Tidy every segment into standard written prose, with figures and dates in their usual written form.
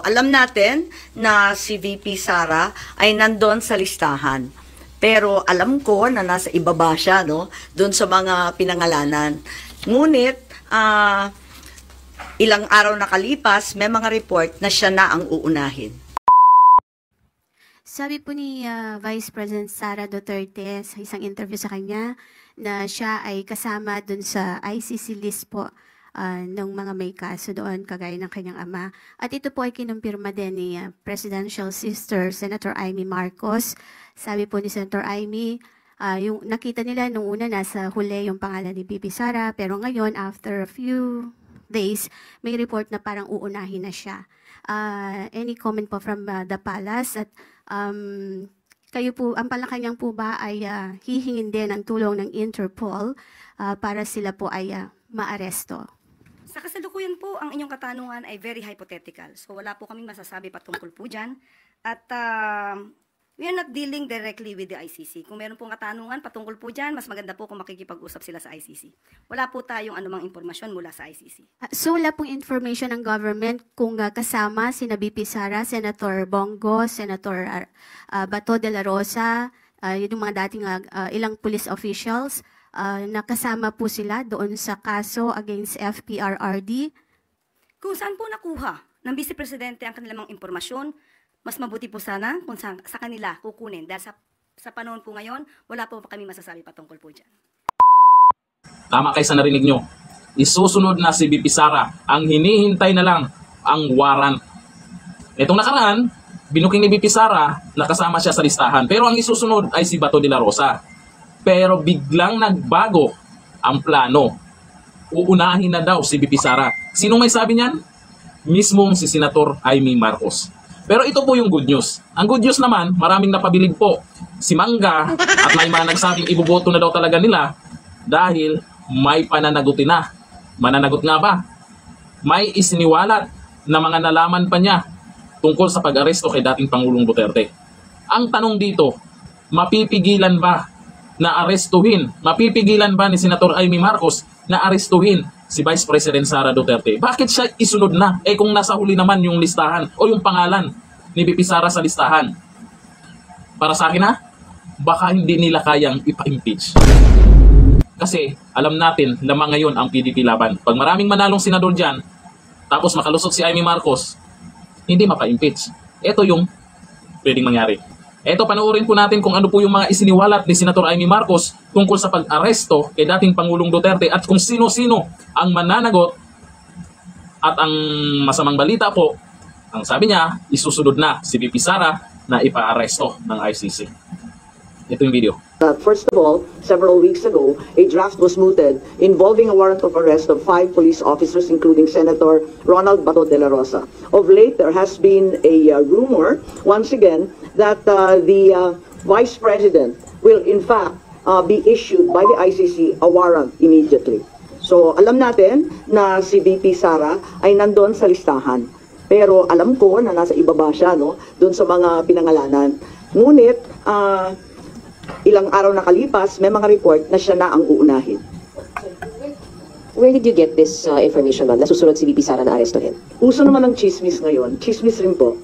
Alam natin na si VP Sara ay nandun sa listahan. Pero alam ko na nasa ibaba siya, no? Doon sa mga pinangalanan. Ngunit, ilang araw nakalipas, may mga report na siya na ang uunahin. Sabi po ni Vice President Sara Duterte sa isang interview sa kanya na siya ay kasama dun sa ICC list po ng mga may kaso doon kagaya ng kanyang ama. At ito po ay kinumpirma din ni Presidential Sister Senator Amy Marcos. Sabi po ni Senator Amy, yung nakita nila nung una nasa huli yung pangalan ni VP Sara, pero ngayon after a few days may report na parang uunahin na siya. Any comment po from the palace at kayo po, ang palakanyang po ba ay hihingin din ng tulong ng Interpol para sila po ay maaresto? Sa kasalukuyan po, ang inyong katanungan ay very hypothetical. So wala po kaming masasabi patungkol po dyan. At we are not dealing directly with the ICC. Kung meron pong katanungan patungkol po dyan, mas maganda po kung makikipag-usap sila sa ICC. Wala po tayong anumang impormasyon mula sa ICC. So wala pong information ng government kung kasama sina VP Sara, Senator Bongo, Senator Bato de la Rosa, yung mga dating ilang police officials, nakasama po sila doon sa kaso against FPRRD? Kung saan po nakuha ng Vice Presidente ang kanilang impormasyon, mas mabuti po sana kung sa kanila kukunin. Dahil sa panahon po ngayon, wala po kami masasabi patungkol po dyan. Tama kayo sa narinig nyo. Isusunod na si VP Sara. Ang hinihintay na lang ang warrant. Itong nakaraan, binuking ni VP Sara, nakasama siya sa listahan. Pero ang isusunod ay si Bato de la Rosa. Pero biglang nagbago ang plano. Uunahin na daw si VP Sara. Sino may sabi niyan? Mismong si Senator Amy Marcos. Pero ito po yung good news. Ang good news naman, maraming napabilib po. Si Mangga at may mga nagsabing iboboto na daw talaga nila dahil may pananagutin na. Mananagot nga ba? May isiniwalat na mga nalaman pa niya tungkol sa pag-aresto kay dating Pangulong Duterte. Ang tanong dito, mapipigilan ba na arestuhin? Mapipigilan ba ni Senator Amy Marcos na arestuhin si Vice President Sara Duterte? Bakit siya isunod na? Kung nasa huli naman yung listahan o yung pangalan ni VP Sara sa listahan. Para sa akin baka hindi nila kayang ipa-impeach. Kasi alam natin lamang ngayon ang PDP laban. Pag maraming manalong senador dyan, tapos makalusot si Amy Marcos, hindi mapa-impeach. Ito yung pwedeng mangyari. Ito, panoorin po natin kung ano po yung mga isiniwalat ni Senator Amy Marcos tungkol sa pag-aresto kay dating Pangulong Duterte at kung sino-sino ang mananagot. At ang masamang balita po, ang sabi niya, isusunod na si VP Sara na ipa-aresto ng ICC. Ito yung video. First of all, several weeks ago, a draft was mooted involving a warrant of arrest of 5 police officers, including Senator Ronald Bato de la Rosa. Of late, there has been a rumor, once again, that the Vice President will in fact be issued by the ICC a warrant immediately. So, alam natin na si VP Sara ay nandun sa listahan. Pero alam ko na nasa ibaba siya, no? Doon sa mga pinangalanan. Ngunit, ilang araw nakalipas, may mga report na siya na ang uunahin. Where did you get this information, ma'am? Nasusunod si VP Sara na arestuhin? Uso naman ng chismis ngayon. Chismis rin po.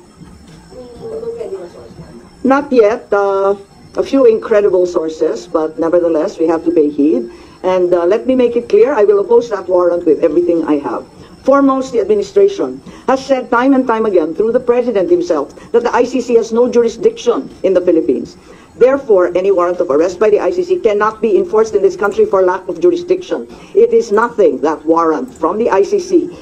Not yet. A few incredible sources, but nevertheless, we have to pay heed. And let me make it clear, I will oppose that warrant with everything I have. Foremost, the administration has said time and time again through the President himself that the ICC has no jurisdiction in the Philippines. Therefore, any warrant of arrest by the ICC cannot be enforced in this country for lack of jurisdiction. It is nothing, that warrant from the ICC,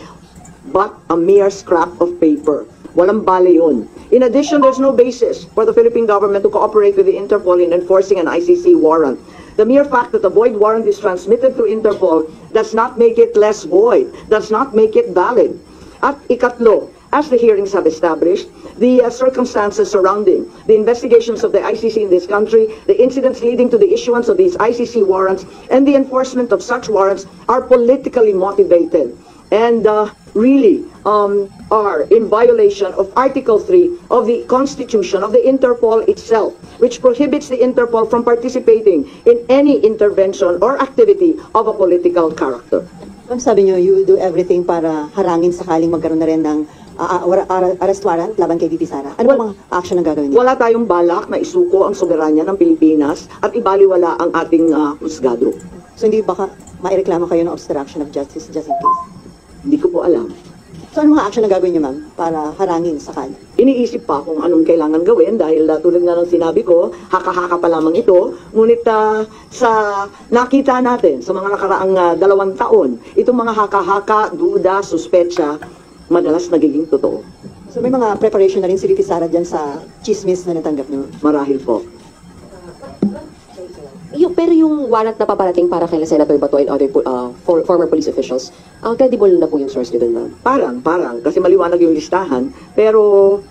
but a mere scrap of paper. Walang bale yun. In addition, there's no basis for the Philippine government to cooperate with the Interpol in enforcing an ICC warrant. The mere fact that a void warrant is transmitted to Interpol does not make it less void, does not make it valid. At ikatlo, as the hearings have established, the circumstances surrounding the investigations of the ICC in this country, the incidents leading to the issuance of these ICC warrants, and the enforcement of such warrants are politically motivated and really are in violation of Article 3 of the Constitution of the Interpol itself, which prohibits the Interpol from participating in any intervention or activity of a political character. Ma'am, sabi niyo, you will do everything para harangin sakaling magkaroon na rin ng arrest warrant laban kay VP Sara? Ano bang mga action ang gagawin niyo? Wala tayong balak na isuko ang soberanya ng Pilipinas at ibaliwala ang ating husgado. So hindi baka maireklamo kayo ng obstruction of justice just in case? Hindi ko po alam. So ano mga action ang gagawin niyo, ma'am, para harangin sakali? Iniisip pa kung anong kailangan gawin dahil tulad nga ng sinabi ko, haka-haka pa lamang ito. Ngunit sa nakita natin sa mga nakaraang 2 taon, itong mga haka-haka, duda, suspetsya, madalas nagiging totoo. So may mga preparation na rin si VP Sara dyan sa chismis na natanggap niyo? Marahil po. Pero yung warrant na paparating para kay Senator Bato and other former police officials, credible na po yung source nyo dun, ma'am? Parang, kasi maliwanag yung listahan, pero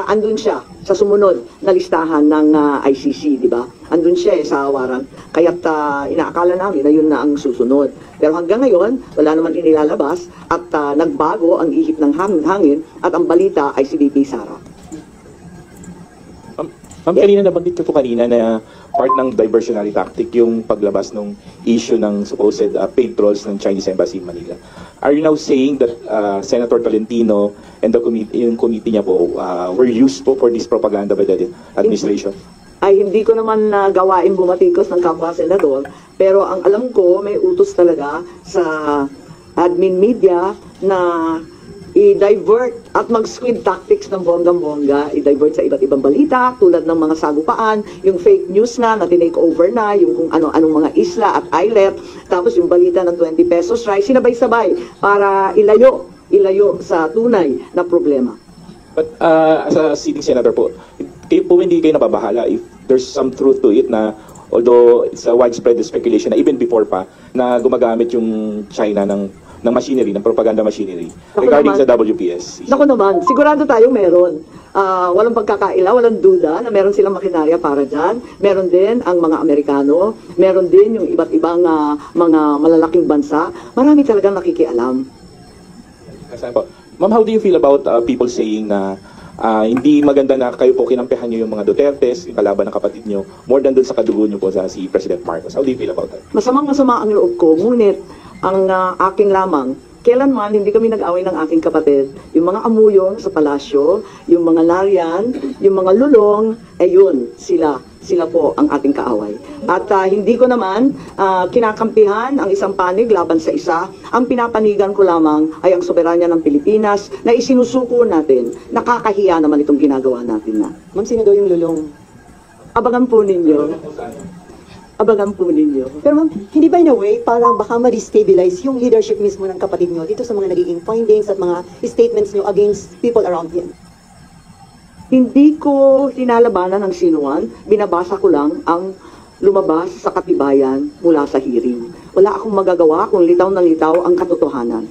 andun siya sa sumunod na listahan ng ICC, di ba? Andun siya sa warrant, kaya't inaakala namin na yun na ang susunod. Pero hanggang ngayon, wala naman inilalabas at nagbago ang ihip ng hangin at ang balita ay si VP Sara. Ma'am, kanina nabanggit ko po kanina na part ng diversionary tactic yung paglabas ng issue ng supposed paid trolls ng Chinese Embassy in Manila. Are you now saying that Senator Tolentino and yung committee niya po were used po for this propaganda by the administration? Ay hindi ko naman gawain bumatikos ng kapwa senador, pero ang alam ko may utos talaga sa admin media na i-divert at mag-squid tactics ng bonggang-bongga, i-divert sa iba't ibang balita, tulad ng mga sagupaan, yung fake news na tinake over na, yung kung ano-anong mga isla at islet, tapos yung balita ng 20 pesos rice, sinabay-sabay para ilayo sa tunay na problema. But as a sitting senator po, hindi kayo nababahala if there's some truth to it na although it's a widespread speculation na even before pa na gumagamit yung China ng machinery, ng propaganda machinery regarding sa WPS. Naku naman, sigurado tayong meron. Walang pagkakaila, walang duda na meron silang makinarya para dyan. Meron din ang mga Amerikano, meron din yung iba't ibang mga malalaking bansa. Marami talagang nakikialam. Ma'am, how do you feel about people saying na hindi maganda na kayo po kinampihan nyo yung mga Dutertes, yung kalaban ng kapatid nyo, more than dun sa kadugo nyo po sa si President Marcos? How do you feel about that? Masamang-masama ang loob ko, ngunit ang aking lamang, kailanman hindi kami nag-away ng aking kapatid. Yung mga amuyong sa palasyo, yung mga narian, yung mga lulong, yun, sila po ang ating kaaway. At hindi ko naman kinakampihan ang isang panig laban sa isa. Ang pinapanigan ko lamang ay ang soberanya ng Pilipinas na isinusuko natin. Nakakahiya naman itong ginagawa natin na. Ma'am, sino daw yung lulong? Abangan po ninyo. Abangan po ninyo. Pero ma'am, hindi ba in a way parang baka ma-destabilize yung leadership mismo ng kapatid nyo dito sa mga nagiging findings at mga statements nyo against people around him? Hindi ko sinalabanan ng sinuan, binabasa ko lang ang lumabas sa katibayan mula sa hearing. Wala akong magagawa kung litaw na litaw ang katotohanan.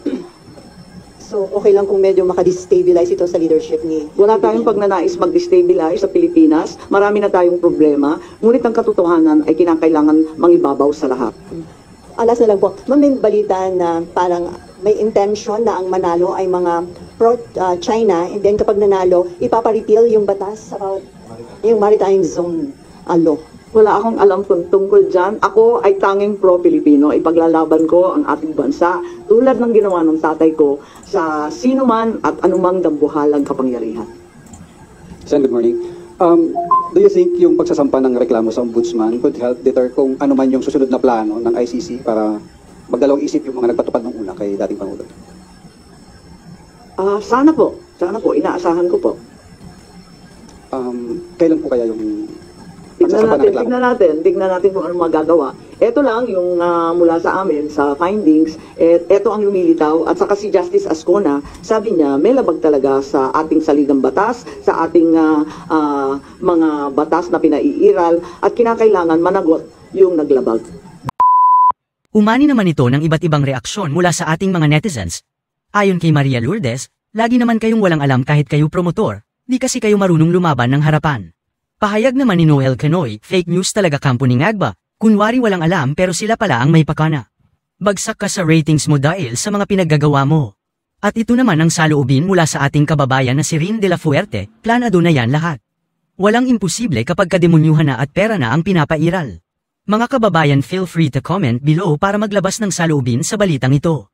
So, okay lang kung medyo makadestabilize ito sa leadership ni... Wala tayong pagnanais mag-destabilize sa Pilipinas. Marami na tayong problema. Ngunit ang katotohanan ay kinakailangan mangibabaw sa lahat. Alas na lang po. Ma'am, may balita na parang may intention na ang manalo ay mga pro-China and then kapag nanalo, ipaparepeal yung batas about yung maritime zone law. Wala akong alam tungkol dyan. Ako ay tanging pro-Pilipino. Ipaglalaban ko ang ating bansa tulad ng ginawa ng tatay ko sa sino man at anumang dambuhalang kapangyarihan. Sen, good morning. Do you think yung pagsasampa ng reklamo sa ombudsman could help deter kung ano man yung susunod na plano ng ICC para magdalawang isip yung mga nagpatupad ng una kay dating Pangulo? Sana po. Inaasahan ko po. Kailan po kaya yung Tignan natin kung ano magagawa. Ito lang yung mula sa amin, sa findings, ito ang lumilitaw. At saka si Justice Ascona, sabi niya, may labag talaga sa ating saligang batas, sa ating mga batas na pinaiiral, at kinakailangan managot yung naglabag. Umani naman ito ng iba't ibang reaksyon mula sa ating mga netizens. Ayon kay Maria Lourdes, lagi naman kayong walang alam kahit kayo promotor, di kasi kayo marunong lumaban ng harapan. Pahayag naman ni Noel Canoy, fake news talaga kampo ni Ngagba, kunwari walang alam pero sila pala ang may pakana. Bagsak ka sa ratings mo dahil sa mga pinaggagawa mo. At ito naman ang saloobin mula sa ating kababayan na si Rin de la Fuerte, planado na yan lahat. Walang imposible kapag kademunyuhan na at pera na ang pinapairal. Mga kababayan, feel free to comment below para maglabas ng saloobin sa balitang ito.